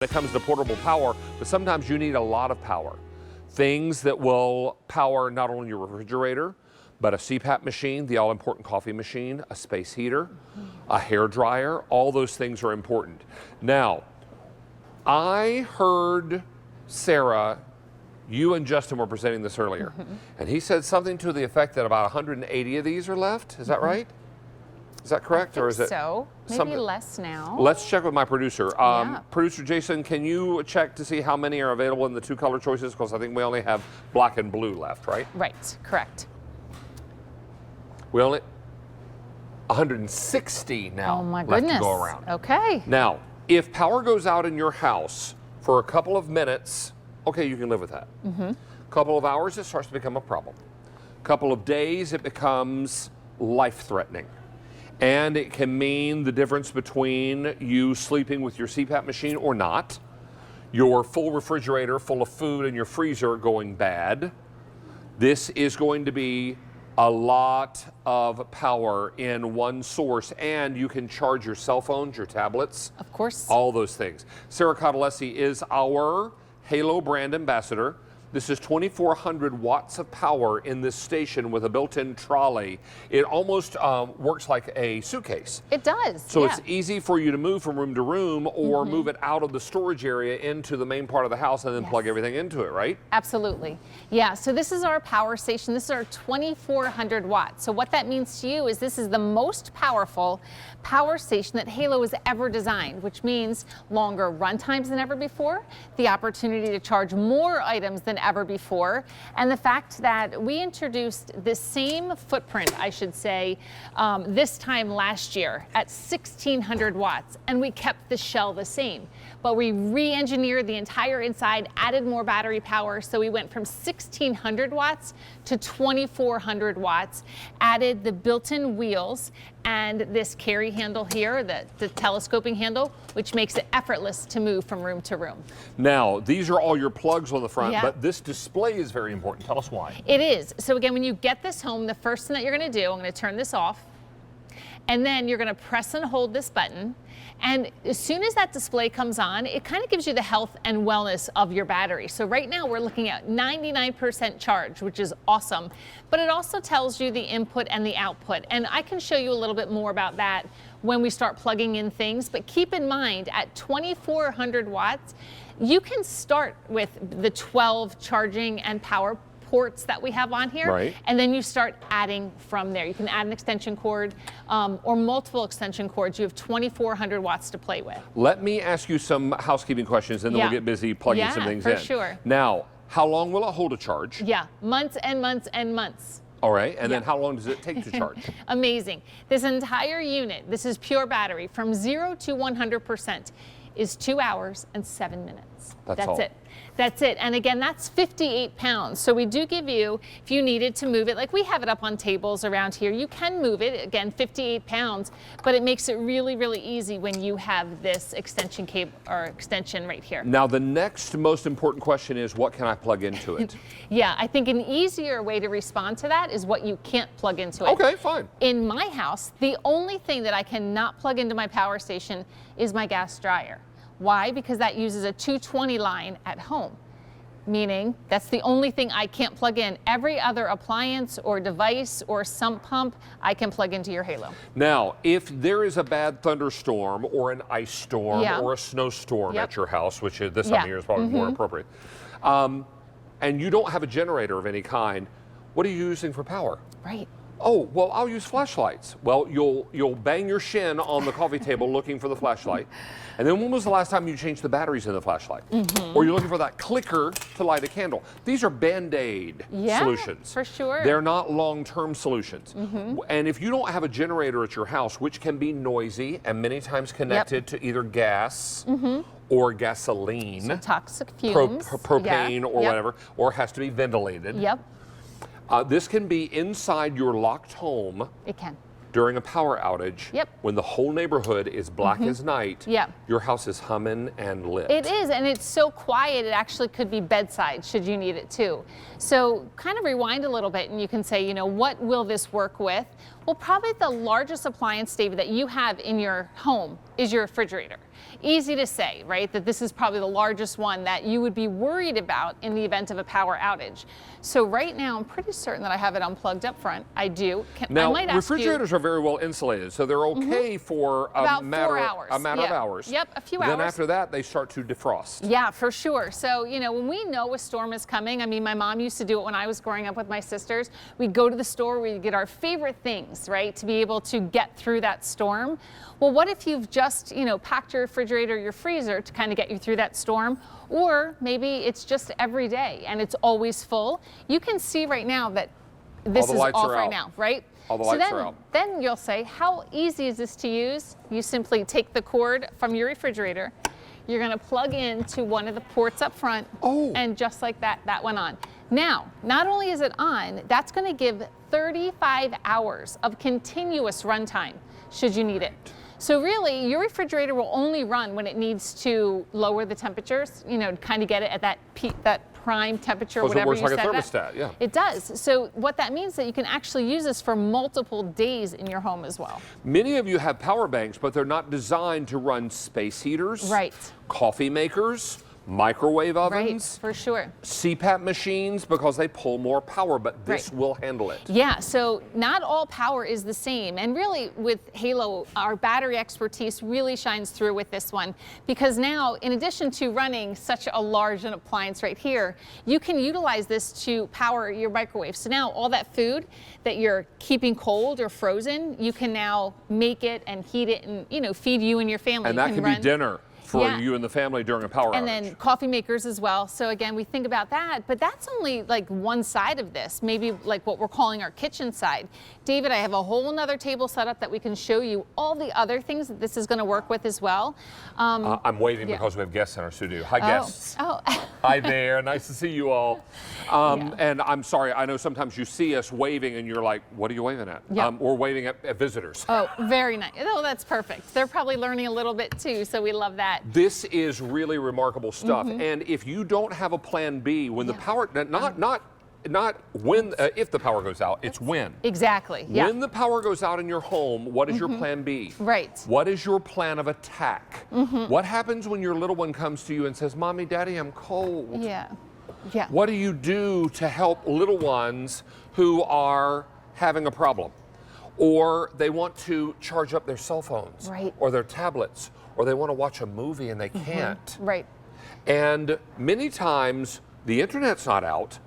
When it comes to portable power, but sometimes you need a lot of power. Things that will power not only your refrigerator, but a CPAP machine, the all-important coffee machine, a space heater, a hair dryer, all those things are important. Now, I heard Sarah, you and Justin were presenting this earlier, and he said something to the effect that about 180 of these are left. Is that right? Is that correct? I think or is it so? Maybe less now. Let's check with my producer. Yeah. Producer Jason, can you check to see how many are available in the two color choices? Because I think we only have black and blue left, right? Right, correct. We only 160 now Oh my left goodness. to go around. Okay. Now, if power goes out in your house for a couple of minutes, okay, you can live with that. Couple of hours, it starts to become a problem. Couple of days, it becomes life-threatening. And it can mean the difference between you sleeping with your CPAP machine or not, your full refrigerator full of food and your freezer going bad. This is going to be a lot of power in one source, and you can charge your cell phones, your tablets. Of course. All those things. Sarah Cottalesi is our Halo brand ambassador. This is 2,400 watts of power in this station with a built-in trolley. It almost works like a suitcase. It does. So yeah. it's easy for you to move from room to room or move it out of the storage area into the main part of the house and then plug everything into it, right? Absolutely. Yeah, so this is our power station. This is our 2,400 watts. So what that means to you is this is the most powerful power station that Halo has ever designed, which means longer run times than ever before, the opportunity to charge more items than ever before, and the fact that we introduced the same footprint, I should say, this time last year at 1,600 watts, and we kept the shell the same. But we re-engineered the entire inside, added more battery power, so we went from 1,600 watts to 2,400 watts, added the built-in wheels and this carry handle here, the telescoping handle, which makes it effortless to move from room to room. Now, these are all your plugs on the front, Yeah. but this display is very important. Tell us why. It is. So again, when you get this home, the first thing that you're going to do, I'm going to turn this off, and then you're going to press and hold this button. And as soon as that display comes on, it kind of gives you the health and wellness of your battery. So right now we're looking at 99% charge, which is awesome. But it also tells you the input and the output. And I can show you a little bit more about that when we start plugging in things. But keep in mind, at 2,400 watts, you can start with the 12 charging and power ports that we have on here, right, and then you start adding from there. You can add an extension cord or multiple extension cords. You have 2,400 watts to play with. Let me ask you some housekeeping questions, and then we'll get busy plugging some things in. Yeah, for sure. Now, how long will it hold a charge? Yeah, months and months and months. All right, and then how long does it take to charge? Amazing. This entire unit, this is pure battery, from 0 to 100%, is 2 hours and 7 minutes. That's all. it. That's it. And again, that's 58 pounds. So we do give you, if you needed to move it, like we have it up on tables around here, you can move it, again, 58 pounds, but it makes it really, really easy when you have this extension cable or extension right here. Now, the next most important question is, what can I plug into it? Yeah, I think an easier way to respond to that is what you can't plug into it. Okay, fine. In my house, the only thing that I cannot plug into my power station is my gas dryer. Why? Because that uses a 220 line at home, meaning that's the only thing I can't plug in. Every other appliance or device or sump pump, I can plug into your Halo. Now, if there is a bad thunderstorm or an ice storm or a snowstorm at your house, which this time of year is probably more appropriate, and you don't have a generator of any kind, what are you using for power? Right. Oh, well, I'll use flashlights. Well, you'll bang your shin on the coffee table looking for the flashlight. And then when was the last time you changed the batteries in the flashlight? Or you're looking for that clicker to light a candle. These are Band-Aid solutions. For sure. They're not long-term solutions. And if you don't have a generator at your house, which can be noisy and many times connected to either gas or gasoline, So toxic fumes, propane or whatever, or has to be ventilated. This can be inside your locked home. It can. During a power outage, when the whole neighborhood is black as night, your house is humming and lit. It is, and it's so quiet, it actually could be bedside should you need it too. So kind of rewind a little bit and you can say, you know, what will this work with? Well, probably the largest appliance, David, that you have in your home is your refrigerator. easy to say, right, that this is probably the largest one that you would be worried about in the event of a power outage. So right now, I'm pretty certain that I have it unplugged up front. I do. Now, I might ask refrigerators are very well insulated, so they're okay for about matter 4 hours. of hours. Yep, a few Then hours. after that, they start to defrost. Yeah, for sure. So, you know, when we know a storm is coming, I mean, my mom used to do it when I was growing up with my sisters. We'd go to the store, we'd get our favorite things, right, to be able to get through that storm. Well, what if you've just, you know, packed your refrigerator, your freezer to kind of get you through that storm? Or maybe it's just every day and it's always full. You can see right now that this is off right now, right? All the lights are out. Then you'll say, how easy is this to use? You simply take the cord from your refrigerator. You're going to plug into one of the ports up front, and just like that, that went on. Now, not only is it on, that's going to give 35 hours of continuous runtime, should you need it. So really, your refrigerator will only run when it needs to lower the temperatures, you know, kind of get it at that prime temperature, whatever you said. It works like a thermostat, yeah. It does. So what that means is that you can actually use this for multiple days in your home as well. Many of you have power banks, but they're not designed to run space heaters, right, coffee makers, microwave ovens, right, for sure, CPAP machines, because they pull more power, but this will handle it. Yeah, so not all power is the same. And really with Halo, our battery expertise really shines through with this one, because now, in addition to running such a large an appliance right here, you can utilize this to power your microwave. So now all that food that you're keeping cold or frozen, you can now make it and heat it and, you know, feed you and your family. And that can be dinner for Yeah. you and the family during a power outage. And then coffee makers as well. So again, we think about that, but that's only like one side of this, maybe like what we're calling our kitchen side. David, I have a whole nother table set up that we can show you all the other things that this is going to work with as well. I'm waving because we have guests in our studio. Hi, guests. Oh. Hi there. Nice to see you all. And I'm sorry, I know sometimes you see us waving and you're like, what are you waving at? Yeah. We're waving at visitors. Oh, very nice. Oh, that's perfect. They're probably learning a little bit too, so we love that. This is really remarkable stuff. And if you don't have a plan B, when the power, not when, if the power goes out, it's when. Exactly, yeah. When the power goes out in your home, what is your plan B? Right. What is your plan of attack? What happens when your little one comes to you and says, Mommy, Daddy, I'm cold? Yeah. Yeah. What do you do to help little ones who are having a problem? Or they want to charge up their cell phones, right, or their tablets, or they want to watch a movie and they can't. Right. And many times the internet's not out.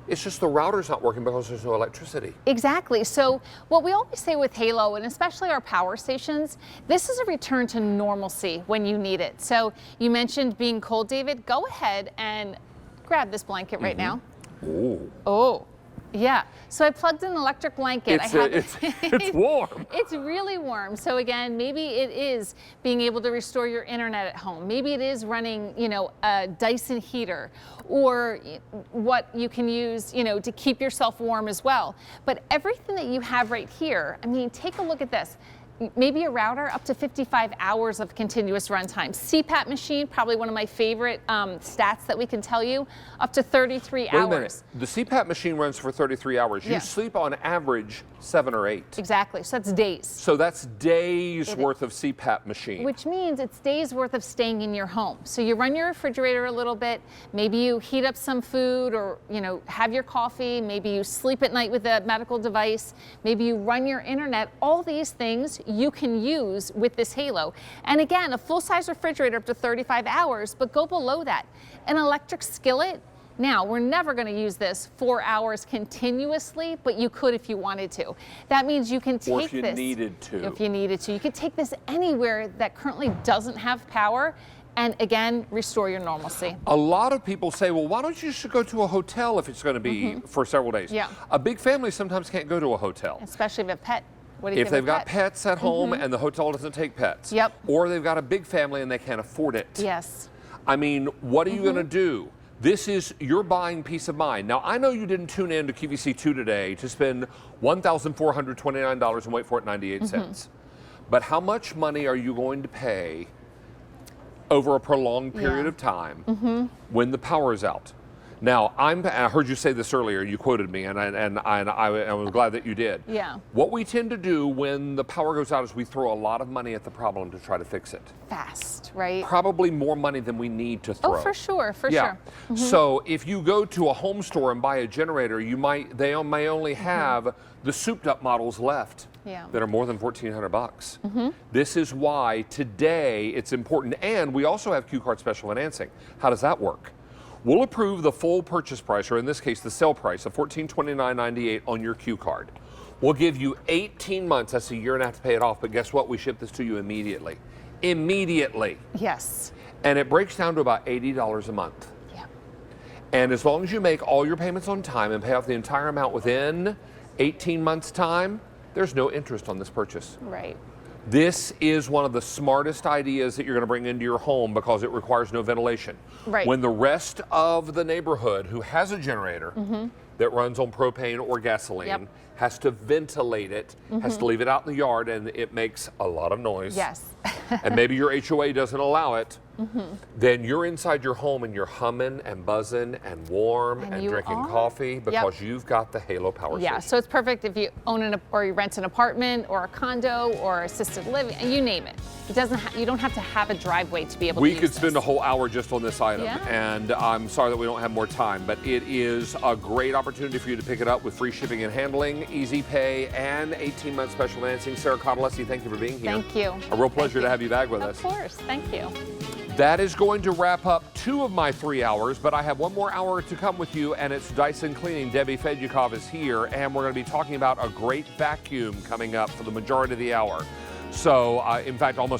It's just the router's not working because there's no electricity. Exactly. So what we always say with Halo, and especially our power stations, this is a return to normalcy when you need it. So you mentioned being cold, David. Go ahead and grab this blanket right now. Ooh. Oh. Yeah, so I plugged in an electric blanket. It's warm. It's really warm. So again, maybe it is being able to restore your internet at home. Maybe it is running, you know, a Dyson heater, or what you can use, you know, to keep yourself warm as well. But everything that you have right here, I mean, take a look at this. Maybe a router, up to 55 hours of continuous runtime. CPAP machine, probably one of my favorite stats that we can tell you, up to 33 hours. Wait a minute. The CPAP machine runs for 33 hours. You sleep on average 7 or 8. Exactly, so that's days. So that's days worth of CPAP machine. Which means it's days worth of staying in your home. So you run your refrigerator a little bit, maybe you heat up some food, or, you know, have your coffee, maybe you sleep at night with a medical device, maybe you run your internet. All these things you can use with this Halo. And again, a full-size refrigerator up to 35 hours, but go below that. An electric skillet, now we're never going to use this 4 hours continuously, but you could if you wanted to. That means you can take this. Or if you needed to. If you needed to. You could take this anywhere that currently doesn't have power, and again, restore your normalcy. A lot of people say, well, why don't you just go to a hotel if it's going to be for several days? Yeah. A big family sometimes can't go to a hotel. Especially if you have a pet. What do you If they've got pets at home and the hotel doesn't take pets. Yep. Or they've got a big family and they can't afford it. Yes. I mean, what are you going to do? This is your buying peace of mind. Now, I know you didn't tune in to QVC 2 today to spend $1,429 and wait for it 98 cents. But how much money are you going to pay over a prolonged period of time when the power is out? Now, I heard you say this earlier. You quoted me, and I was glad that you did. Yeah. What we tend to do when the power goes out is we throw a lot of money at the problem to try to fix it. Fast, right? Probably more money than we need to throw. Oh, for sure, for Yeah. sure. So if you go to a home store and buy a generator, they may only have the souped-up models left. Yeah. That are more than $1,400. This is why today it's important, and we also have Q Card special financing. How does that work? We'll approve the full purchase price, or in this case, the sale price of $1,429.98 on your Q Card. We'll give you 18 months. That's a year and a half to pay it off. But guess what? We ship this to you immediately. Immediately. Yes. And it breaks down to about $80 a month. Yeah. And as long as you make all your payments on time and pay off the entire amount within 18 months' time, there's no interest on this purchase. Right. This is one of the smartest ideas that you're going to bring into your home because it requires no ventilation. Right. When the rest of the neighborhood who has a generator that runs on propane or gasoline has to ventilate it, has to leave it out in the yard, and it makes a lot of noise. Yes. And maybe your HOA doesn't allow it, then you're inside your home and you're humming and buzzing and warm and you drinking are. coffee because you've got the Halo Power Yeah, Station. so it's perfect if you own or you rent an apartment or a condo or assisted living, you name it. It doesn't. You don't have to have a driveway to be able to We use could spend this. a whole hour just on this item, Yeah. and I'm sorry that we don't have more time, but it is a great opportunity for you to pick it up with free shipping and handling, easy pay, and 18-month special financing. Sarah Cottalesi, thank you for being here. Thank you. A real pleasure to have you back with us. Of course, thank you. That is going to wrap up 2 of my 3 hours, but I have 1 more hour to come with you, and it's Dyson Cleaning. Debbie Fedyukov is here, and we're going to be talking about a great vacuum coming up for the majority of the hour. So, in fact, almost